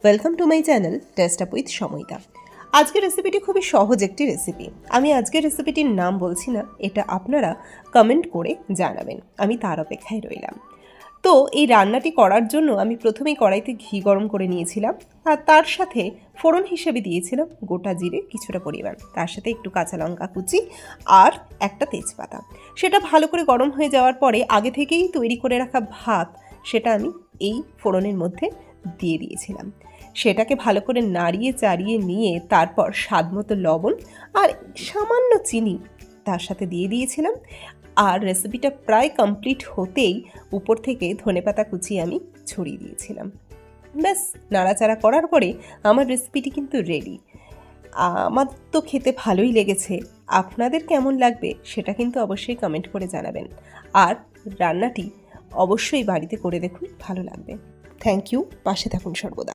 Welcome to my channel taste up with Somoyita. আজকের রেসিপিটি খুবই সহজ একটি রেসিপি। আমি আজকের রেসিপিটির নাম বলছি না, এটা আপনারা কমেন্ট করে জানাবেন, আমি তার অপেক্ষায় রইলাম। তো এই রান্নাটি করার জন্য আমি প্রথমেই কড়াইতে ঘি গরম করে নিয়েছিলাম, আর তার সাথে ফোড়ন হিসেবে দিয়েছিলাম গোটা জিরে কিছুটা পরিমাণ, তার সাথে একটু কাঁচা লঙ্কা কুচি আর একটা তেজপাতা। সেটা ভালো করে গরম হয়ে যাওয়ার পরে আগে থেকেই তৈরি করে রাখা ভাত সেটা আমি এই ফোড়নের মধ্যে দিয়ে দিয়েছিলাম। সেটাকে ভালো করে নাড়িয়ে চাড়িয়ে নিয়ে তারপর স্বাদমতো লবণ আর সামান্য চিনি তার সাথে দিয়ে দিয়েছিলাম। আর রেসিপিটা প্রায় কমপ্লিট হতেই উপর থেকে ধনেপাতা কুচি আমি ছড়িয়ে দিয়েছিলাম। ব্যাস নাড়াচাড়া করার পরে আমার রেসিপিটি কিন্তু রেডি। আমার তো খেতে ভালোই লেগেছে, আপনাদের কেমন লাগবে সেটা কিন্তু অবশ্যই কমেন্ট করে জানাবেন। আর রান্নাটি অবশ্যই বাড়িতে করে দেখুন, ভালো লাগবে। থ্যাংক ইউ, পাশে থাকুন সর্বদা।